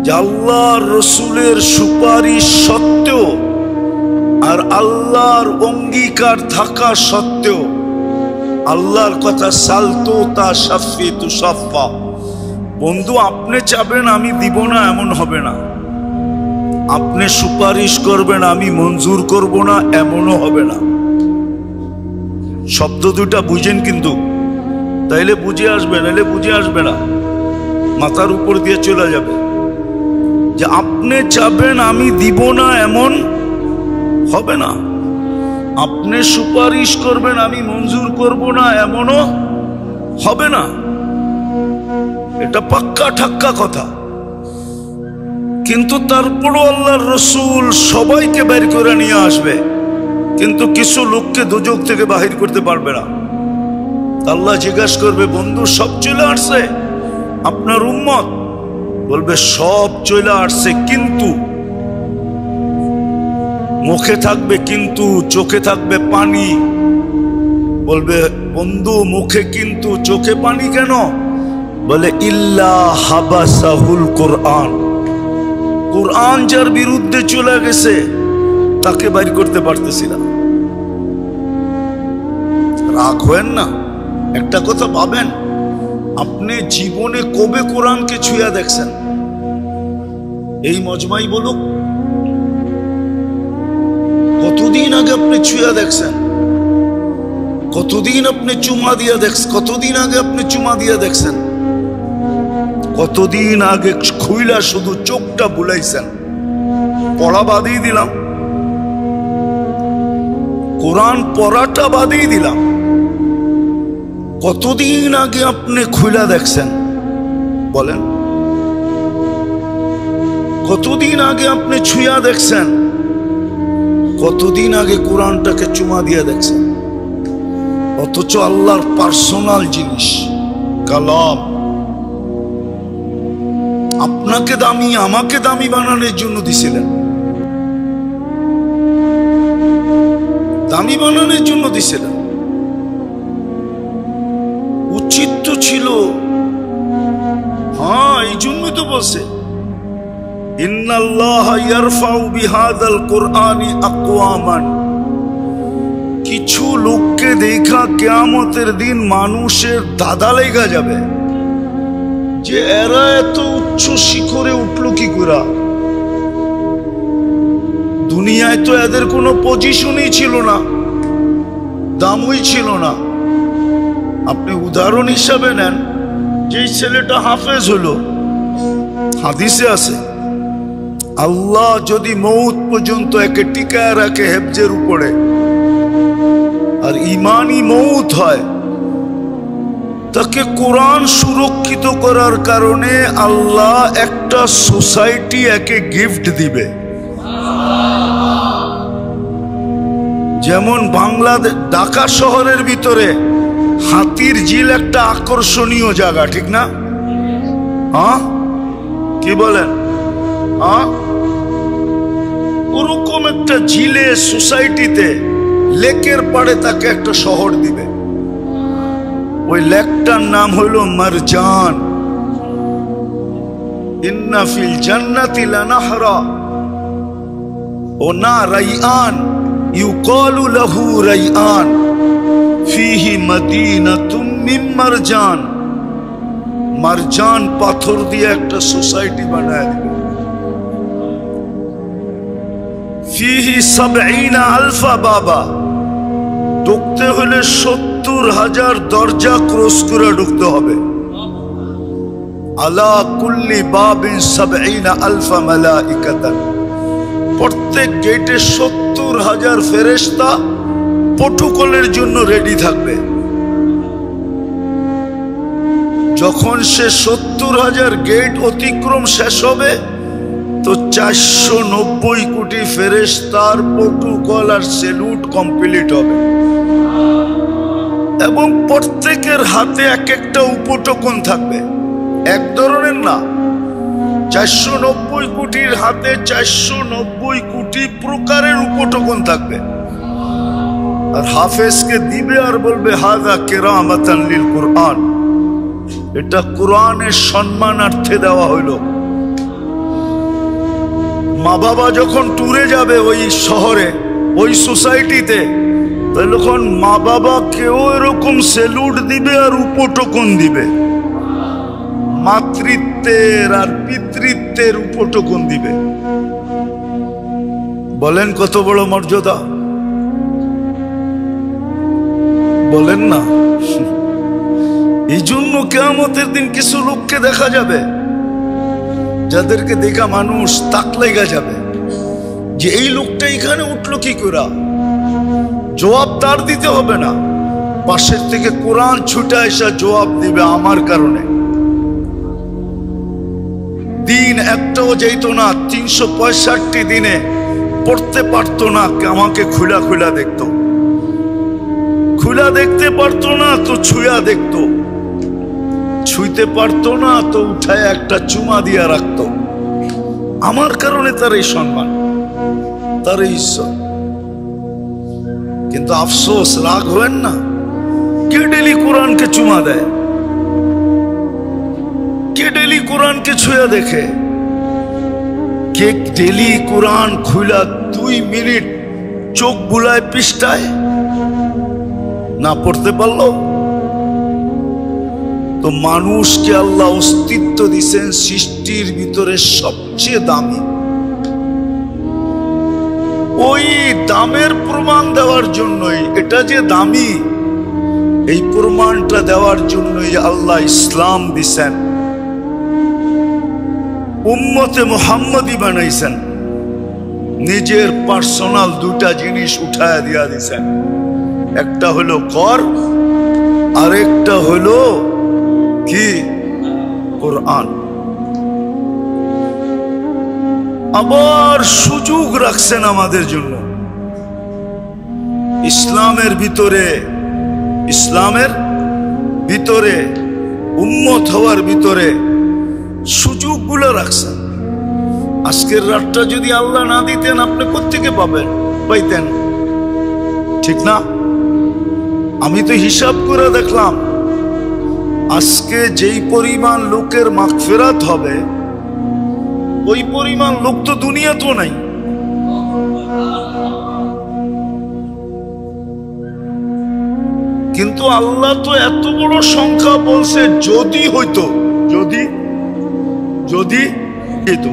যে আল্লাহর রসুলের সুপারিশ সত্ত্বেও আর আল্লাহর অঙ্গীকার থাকা সত্ত্বেও আল্লাহর কথা সালতো তা শাফি তু সাফা, বন্ধু আপনি চাবেন আমি দিব না এমন হবে না, আপনি সুপারিশ করবেন আমি মঞ্জুর করব না এমনও হবে না। শব্দ দুটা বুঝেন কিন্তু, তাইলে বুঝে আসবে, নাইলে বুঝে আসবে না, মাথার উপর দিয়ে চলে যাবে। যে আপনি চাবেন আমি দিব না এমন হবে না, আপনি সুপারিশ করবেন আমি মঞ্জুর করব না এমনও হবে না। এটা পাক্কা ঠাক্কা কথা। কিন্তু তারপরও আল্লাহর রসুল সবাইকে বের করে নিয়ে আসবে, কিন্তু কিছু লোককে দোজখ থেকে বাহির করতে পারবে না। আল্লাহ জিজ্ঞাসা করবে, বন্ধু সব চলে আসছে আপনার উম্মত? বলবে সব চলে আসছে, কিন্তু মুখে থাকবে কিন্তু, চোখে থাকবে পানি। বলবে বন্ধু মুখে কিন্তু চোখে পানি কেন? বলে ইল্লা হাবাসাহুল কোরআন, কোরআন যার বিরুদ্ধে চলে গেছে তাকে বাইর করতে পারতেছি না। রাগ হয়েন না, একটা কথা ভাবেন, আপনি জীবনে কবে কোরআনকে ছুঁয়া দেখছেন? এই মজমাই বলুক, কতদিন আগে আপনি ছুঁয়া দেখছেন? কতদিন আপনি চুমা দিয়া দেখছেন? কতদিন আগে আপনি চুমা দিয়া দেখছেন? কতদিন আগে খুইলা শুধু চোখটা বুলাইছেন? পড়া বাদই দিলাম, কোরআন পড়াটা বাদই দিলাম, কতদিন আগে আপনি খুইলা দেখছেন বলেন? কতদিন আগে আপনি ছুঁয়া দেখছেন? কতদিন আগে কোরআনটাকে চুমা দিয়ে দেখছেন? অথচ আল্লাহর পার্সোনাল জিনিস কালাম আপনাকে দামি আমাকে দামি বানানোর জন্য দিছিলেন, দামি বানানোর জন্য দিছিলেন। উচিত তো ছিল, হ্যাঁ এই জন্যই তো বলছে ইন্নাল্লাহা ইয়ারফাউ বিহাদাল কুরআনি আকওয়ামান, কিছু লোককে দেখা কিয়ামতের দিন মানুষের দাদা লেগা যাবে যে এরা এত উচ্চ শিখরে উঠলো কি করে? দুনিয়ায় তো এদের কোনো পজিশনই ছিল না, দামই ছিল না। আপনি উদাহরণ হিসাবে নেন, যেই ছেলেটা হাফেজ হলো, হাদিসে আছে আল্লাহ যদি মৌত পর্যন্ত একে টিকায় রাখে হেফজের উপরে, আর ইমানি মৌত হয়, তাকে কোরআন সুরক্ষিত করার কারণে আল্লাহ একটা সোসাইটি একে গিফট দিবে। যেমন বাংলাদেশ ঢাকা শহরের ভিতরে হাতির ঝিল একটা আকর্ষণীয় জায়গা, ঠিক না? হ্যাঁ কি বলেন? হ্যাঁ, ওরকম একটা ঝিলে সোসাইটিতে লেকের পাড়ে তাকে একটা শহর দিবে। ওই লেকটার নাম হইল মারজান। ইন্না ফিল জান্নাতি লানাহরা ও না রাইআন ইউকালু লাহু রাইআন ফিহি মাদিনাতুম মিন মারজান। মারজান পাথর দিয়ে একটা সোসাইটি বানায় দিবে। ফিহি ৭০ আলফা বাবা, ঢুকতে হলে ৭০,০০০ দরজা ক্রস করে ঢুকতে হবে। আলা কুল্লি বাবিন ৭০ আলফা মালাইকাতান, প্রত্যেক গেটে ৭০,০০০ ফেরেশতা প্রটোকলের জন্য রেডি থাকবে। যখন সে ৭০,০০০ গেট অতিক্রম শেষ হবে তো ৪৯০ কোটি ফেরেশতার প্রটোকল আর সেলুট কমপ্লিট হবে, এবং প্রত্যেকের হাতে এক একটা উপটোকন থাকবে, এক ধরনের না। ৪৯০ কোটির হাতে ৪৯০ কোটি প্রকারের উপটোকন থাকবে। আর হাফেজকে দিবে আর বলবে হাযা কিরামাতান লিল কুরআন, এটা কোরআনের সম্মানার্থে দেওয়া হইল। মা বাবা যখন ট্যুরে যাবে ওই শহরে, ওই সোসাইটিতে, তখন মা বাবা কেউ এরকম সেলুট দিবে আর উপটোকন দিবে, মাতৃত্বের আর পিতৃত্বের উপটোকন দিবে। বলেন কত বড় মর্যাদা, বলেন না? এই জন্য কিয়ামতের দিন কিছু লোককে দেখা যাবে যাদেরকে দেখা মানুষ তাক লাগা যাবে যে এই লোকটা এখানে উঠলো কি করে। জবাব তার দিতে হবে না, পাশের থেকে কোরআন ছুটে এসে জবাব দিবে আমার কারণে। দিন একটাও যেত না, 365 দিনে পড়তে পারতো না, আমাকে খুলা খুলা দেখতো, খুলা দেখতে পারতো না তো ছুঁয়া দেখতো, ছুঁইতে পারতো না তো উঠায় একটা চুমা দিয়া রাখতো। আমার কারণে তার এই সম্মান, তার এই ইজ্জত। কিন্তু আফসোস, রাগ হবেন না, কে ডেলি কোরআনকে চুমা দেয়, কে ডেলি কোরআনকে ছুঁয়া দেখে, কে ডেলি কোরআন খুলা 2 মিনিট চোখ বুলায় পৃষ্ঠায় না পড়তে পারলো? তো মানুষকে আল্লাহ অস্তিত্ব দিয়েছেন সৃষ্টির ভিতরে সবচেয়ে দামি। ওই দামের প্রমাণ দেওয়ার জন্যই, এটা যে দামি এই প্রমাণটা দেওয়ার জন্যই আল্লাহ ইসলাম দিছেন, উম্মতে মুহাম্মদী বানাইছেন, নিজের পার্সোনাল 2টা জিনিস উঠায় দিয়া দিছেন। একটা হলো কর, আরেকটা হলো কি? কোরআন। আবার সুযোগ রাখছেন আমাদের জন্য ইসলামের ভিতরে উম্মত হওয়ার ভিতরে সুযোগগুলো রাখছেন। আজকের রাতটা যদি আল্লাহ না দিতেন আপনি কোত্থেকে পাইতেন? ঠিক না? আমি তো হিসাব করে দেখলাম, আজকে যেই পরিমাণ লোকের মাগফিরাত হবে ওই পরিমাণ লোক তো দুনিয়াতেও নাই। কিন্তু আল্লাহ তো এত বড় সংখ্যা বলছে, যদি হইতো, যদি হইতো।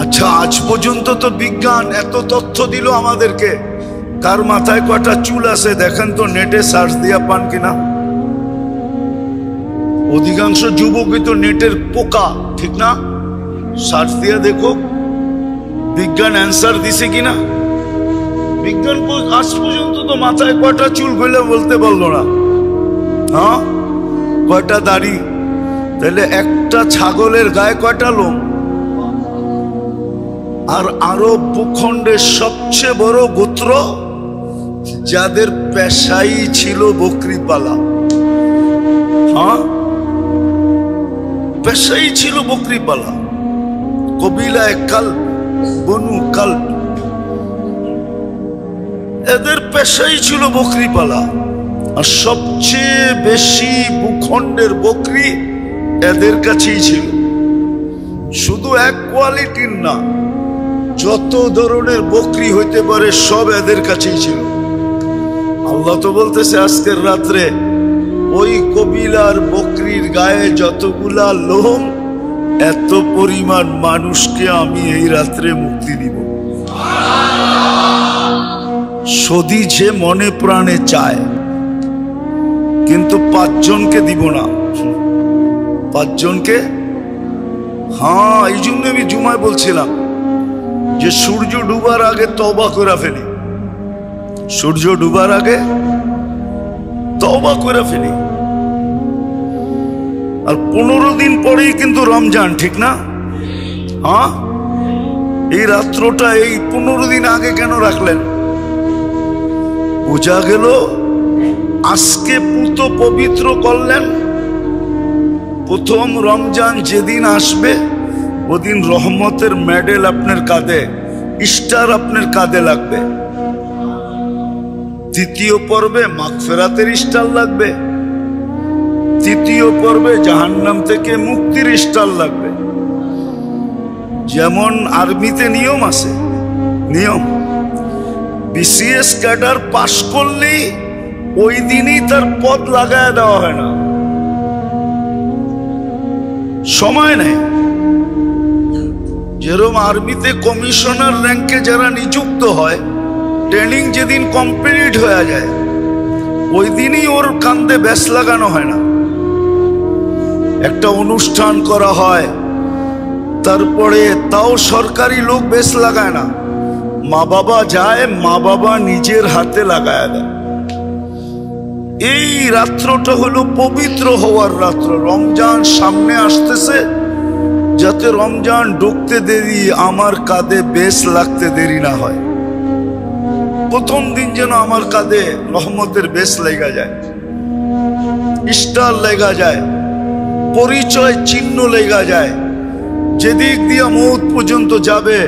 আচ্ছা, আজ পর্যন্ত তো বিজ্ঞান এত তথ্য দিল আমাদেরকে, কার মাথায় কয়টা চুল আছে দেখেন তো, নেটে সার্চ দিয়া পান কিনা? অধিকাংশ যুবকই তো নেটের পোকা, ঠিক না? সার্চ দিয়া দেখো বিজ্ঞান অ্যান্সার দিছে কিনা। বিজ্ঞান আজ পর্যন্ত তো মাথায় কয়টা চুল বলে বলতে পারলো না। হ্যাঁ, কয়টা দাড়ি, তাহলে একটা ছাগলের গায়ে কয়টা লোম? আর আরব ভূখণ্ডের সবচেয়ে বড় গোত্র যাদের পেশাই ছিল বকরি পালা। হ্যাঁ, পেশাই ছিল বকরি পালা। কবিলায় কাল্ব, বনু কাল্ব, এদের পেশাই ছিল বকরি পালা। আর সবচেয়ে বেশি ভূখণ্ডের বকরি এদের কাছেই ছিল। শুধু এক কোয়ালিটির না, যত ধরনের বকরি হইতে পারে সব এদের কাছেই ছিল। আল্লাহ তো বলতেছে আজকের রাত্রে ওই কবিলার বকরির গায়ে যতগুলা লোম, এত পরিমাণ মানুষকে আমি এই রাত্রে মুক্তি দিব। সদি যে মনে প্রাণে চায়, কিন্তু 5 জনকে দিব না। 5 জনকে, হ্যাঁ, এই জন্য আমি জুমায় বলছিলাম যে সূর্য ডুবার আগে তওবা করে ফেলি, সূর্য ডুবার আগে তওবা করে ফেলি। আর 15 দিন পরেই কিন্তু রমজান, ঠিক না? হ্যাঁ, এই রাত্রটা এই 15 দিন আগে কেন রাখলেন? বোঝা গেল আজকে পুত পবিত্র করলেন। প্রথম রমজান যেদিন আসবে ওদিন রহমতের মেডেল আপনার কাঁধে, স্টার আপনার কাঁধে লাগবে। দ্বিতীয় পর্বে মাগফিরাতের স্টার লাগবে, তৃতীয় পর্বে জাহান্নাম থেকে মুক্তির স্টার লাগবে। যেমন আর্মিতে নিয়ম আছে, নিয়ম বিসিএস ক্যাডার পাশ করলেই ওই দিনই তার পদ লাগায় দেওয়া হয় না, সময় নেই। যেরকম আর্মিতে কমিশনার র্যাঙ্কে যারা নিযুক্ত হয়, ট্রেনিং যেদিন কমপ্লিট হয়ে যায় ওই দিনই ওর কান্দে ব্যাস লাগানো হয় না, একটা অনুষ্ঠান করা হয়, তারপরে তাও সরকারি লোক বেশ লাগায় না, মা বাবা যায়, মা বাবা নিজের হাতে লাগায় দেয়। এই রাত্রটা হলো পবিত্র হওয়ার রাত্র। রমজান সামনে আসতেছে, যাতে রমজান ঢুকতে দেরি, আমার কাঁধে বেশ লাগতে দেরি না হয়। প্রথম দিন যেন আমার কাঁধে রহমতের বেশ লেগা যায়, স্টার লেগা যায়, পরিচয় চিহ্ন লেগা যায়। যেদিক দিয়া মৌত পর্যন্ত যাবে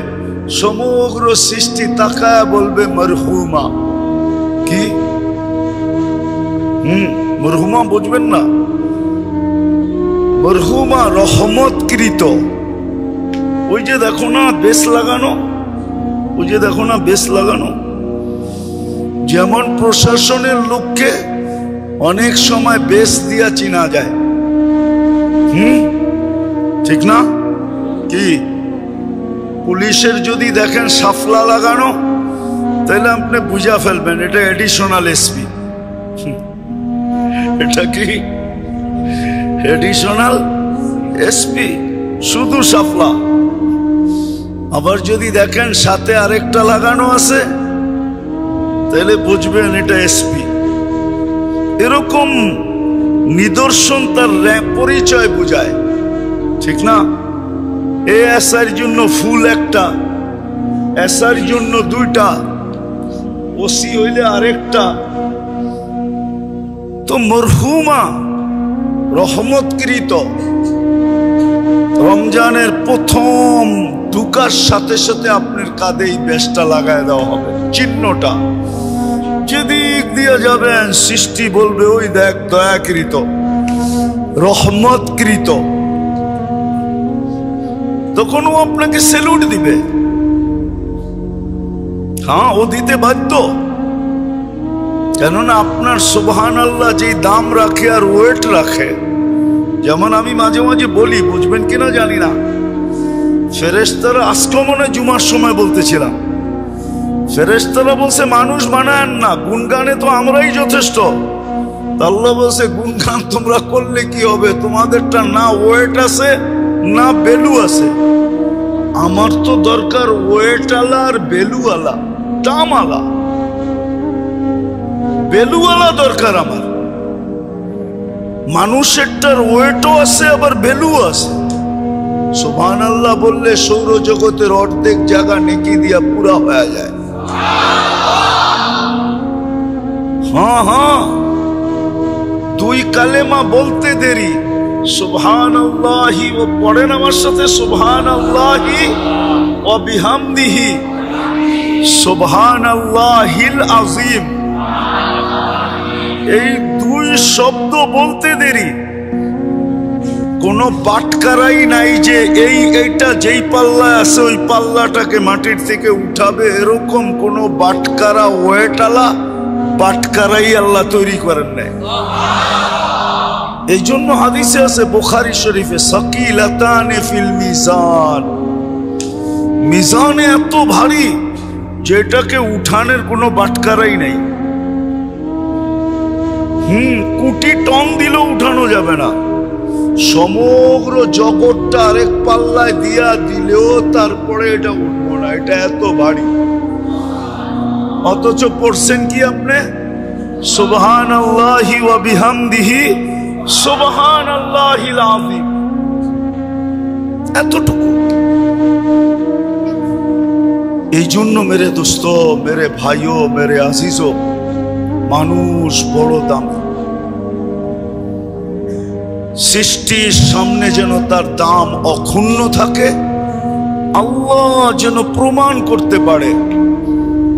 সমগ্র সৃষ্টি তাকায় বলবে মরহুমা। কি মরহুমা বুঝবেন না? মরহুমা রহমতকৃত। ওই যে দেখো না বেশ লাগানো, ওই যে দেখো না বেশ লাগানো। যেমন প্রশাসনের লোককে অনেক সময় বেশ দিয়া চিনা যায়, ঠিক না? কি পুলিশের যদি দেখেন সাফলা লাগানো, তাহলে আপনি বুঝা ফেলবেন এটা এডিশনাল এসপি। এটা কি এডিশনাল এসপি, শুধু সাফলা। আবার যদি দেখেন সাথে আরেকটা লাগানো আছে, তাহলে বুঝবেন এটা এসপি। এরকম নিদর্শন তার পরিচয় বুঝায়, ঠিক না? এ এসআর জন্য ফুল একটা, এসআর জন্য দুইটা, ওসি হইলে আরেকটা। তো মরহুমা রহমতকৃত। রমজানের প্রথম ঢুকার সাথে সাথে আপনার কাঁধে এই বেশটা লাগায় দেওয়া হবে, চিহ্নটা। যেদিক দিয়ে যাবেন সৃষ্টি বলবে ওই দেখ দয়াকৃত, রহমতকৃত। তখন ও আপনাকে স্যালুট দিবে। হ্যাঁ, ও দিতে বাধ্য, কেননা আপনার সুবহানাল্লাহ যেই দাম রাখে আর ওয়েট রাখে। যেমন আমি মাঝে মাঝে বলি, বুঝবেন কিনা জানি না, ফেরেশতারা আজকে মনে জুমার সময় বলতেছিলাম, ফেরেশতারা বলছে মানুষ বানায় না, গুণগানে তো আমরাই যথেষ্ট। আল্লাহ বলছে গুণগান তোমরা করলে কি হবে, তোমাদেরটা না ওয়েট আছে না ভ্যালু আছে। আমার তো দরকার ওয়েট আলা আর ভ্যালু আলা, দাম আলা, ভ্যালু আলা দরকার আমার। মানুষেরটার ওয়েটও আছে আবার ভ্যালু আছে। সুবহানাল্লাহ বললে সৌরজগতের অর্ধেক জায়গা নেকি দিয়া পুরা হয়ে যায়। হ্যাঁ হ্যাঁ, দুই কালেমা বলতে দেরি, সুবহানাল্লাহি, ও পড়েন আমার সাথে, সুবহানাল্লাহি ওয়া বিহামদিহি সুবহানাল্লাহিল আযীম। এই দুই শব্দ বলতে দেরি। কোনো বাটকারাই নাই যে এইটা যেই পাল্লায় আছে ওই পাল্লাটাকে মাটির থেকে উঠাবে, এরকম কোনো বাটকারা ওয়েটালা বাটকারাই আল্লাহ তৈরি করেন নাই। এই জন্য হাদিসে আছে বুখারী শরীফে, সাকিলাতানে ফিল মিজান, মিজানে এত ভারী যেটাকে উঠানের কোনো বাটকারাই নাই। কোটি টন দিলেও উঠানো যাবে না। সমগ্র জগৎটা আরেক পাল্লায় দিয়া দিলেও তারপরে এটা উঠবো না, এটা এত ভারী। অথচ পড়ছেন কি আপনি সুবহানাল্লাহি ওয়া বিহামদিহি সুবহানাল্লাহিল আযীম, এতটুকু। এই জন্য মেরে দোস্ত, মেরে ভাইও, মেরে আজিজো, মানুষ বড় দামি। সৃষ্টির সামনে যেন তার দাম অক্ষুণ্ণ থাকে, আল্লাহ যেন প্রমাণ করতে পারে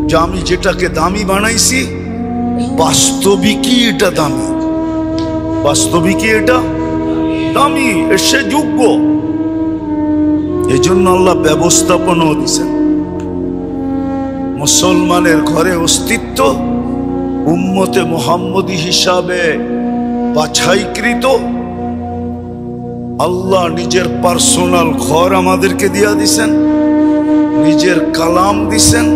যে আমি যেটাকে দামি বানাইছি বাস্তবিকই এটা দামি, বাস্তবিকই এটা দামি, সে যোগ্য। এই জন্য আল্লাহ ব্যবস্থাপনাও দিছেন। মুসলমানের ঘরে অস্তিত্ব, উম্মতে মুহাম্মদী হিসাবে বাছাইকৃত। আল্লাহ নিজের পার্সোনাল ঘর আমাদেরকে দিয়া দিছেন, নিজের কালাম দিছেন,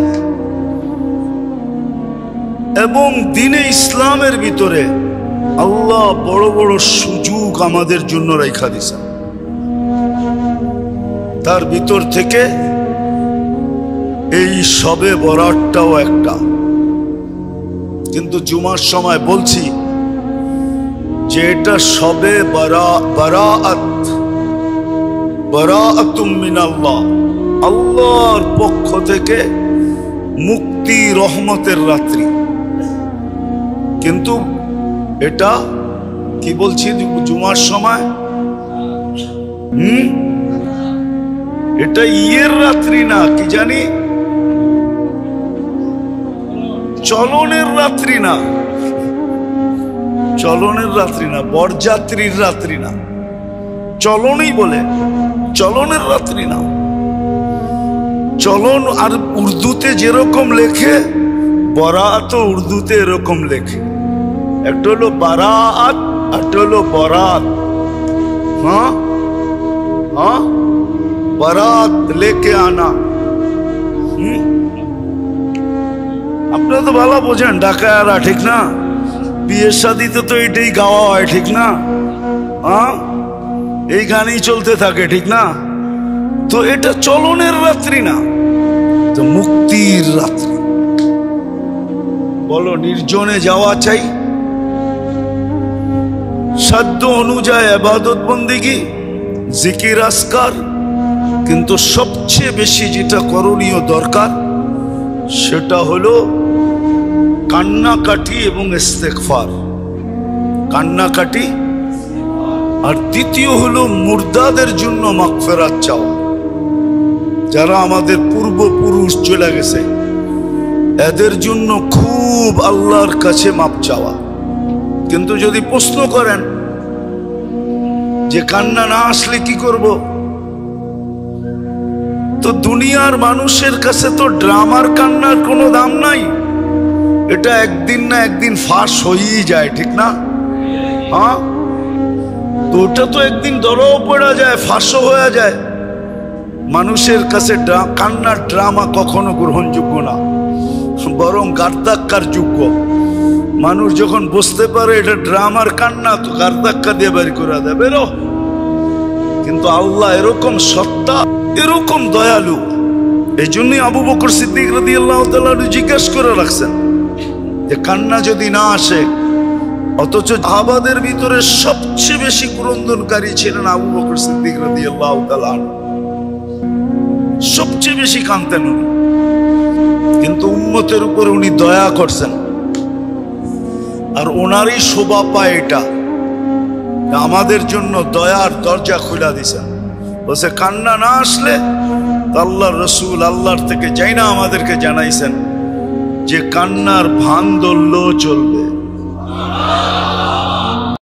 এবং দ্বীনে ইসলামের ভিতরে আল্লাহ বড় বড় সুযোগ আমাদের জন্য রেখা দিছেন। তার ভিতর থেকে এই শবে বরাতটাও একটা। কিন্তু জুমার সময় বলছি যে এটা শবে বারাআতুম মিনাল্লাহ, আল্লাহর পক্ষ থেকে মুক্তি রহমতের রাত্রি। কিন্তু এটা কি বলছি জুমার সময়, এটা ইয়ের রাত্রি না, কি জানি চলনের রাত্রি না, চলনের রাত্রি না, বরযাত্রীর রাত্রি না, চলনই বলে, চলনের রাত্রি না। চলন আর উর্দুতে যেরকম লেখে, বরাত উর্দুতে এরকম লেখে। একটা হলো বারাত, একটা হলো বরাত। হ্যাঁ হ্যাঁ, বারাত লেকে আনা। আপনারা তো ভালো বোঝেন ঢাকায়ারা, ঠিক না? বিয়ের শাদিতে তো এটাই গাওয়া হয়, ঠিক না? হ্যাঁ, এই গানই চলতে থাকে, ঠিক না? তো এটা চলনের রাত্রি না, তো মুক্তির রাত্রি। বলো, নির্জনে যাওয়া চাই, সাধ্য অনুযায়ী ইবাদত বন্দেগী, জিকির আসকার, কিন্তু সবচেয়ে বেশি যেটা করণীয় দরকার সেটা হলো কান্নাকাটি এবং ইস্তেগফার। কান্নাকাটি, আর দ্বিতীয় হলো মুর্দাদের জন্য মাগফিরাত চাওয়া। যারা আমাদের পূর্বপুরুষ চলে গেছে এদের জন্য খুব আল্লাহর কাছে মাপ চাওয়া। কিন্তু যদি প্রশ্ন করেন যে কান্না না আসলে কি করব, তো দুনিয়ার মানুষের কাছে তো ড্রামার কান্নার কোনো দাম নাই। এটা একদিন না একদিন ফাঁস হয়েই যায়, ঠিক না? হ্যাঁ, তো ওটা তো একদিন ধরাও পড়া যায়, ফাঁসও হয়ে যায়। মানুষের কাছে কান্নার ড্রামা কখনো গ্রহণযোগ্য না, বরং গার্দাক্কার যোগ্য। মানুষ যখন বুঝতে পারে এটা ড্রামার কান্না, তো গার্দাক্কা দিয়ে বের করে দেয়, বেরো। কিন্তু আল্লাহ এরকম সত্তা, এরকম দয়ালু, এই জন্যই আবু বকর সিদ্দিক রাদিয়াল্লাহু তাআলা জিজ্ঞেস করে রাখছেন যে কান্না যদি না আসে, অথচ সাহাবাদের ভিতরে সবচেয়ে বেশি ক্রন্দনকারী ছিলেন আবু বকর সিদ্দিক রাদিয়াল্লাহু তাআলা, সবচেয়ে বেশি কাঁদতেন উনি। কিন্তু উম্মতের উপর উনি দয়া করছেন, আর ওনারই শোভা পায় এটা, আমাদের জন্য দয়ার দরজা খুলে দিছেন। বলছে কান্না না আসলে আল্লাহর রসুল আল্লাহর থেকে যাই না আমাদেরকে জানাইছেন যে কান্নার ভান ধরলেও চলবে,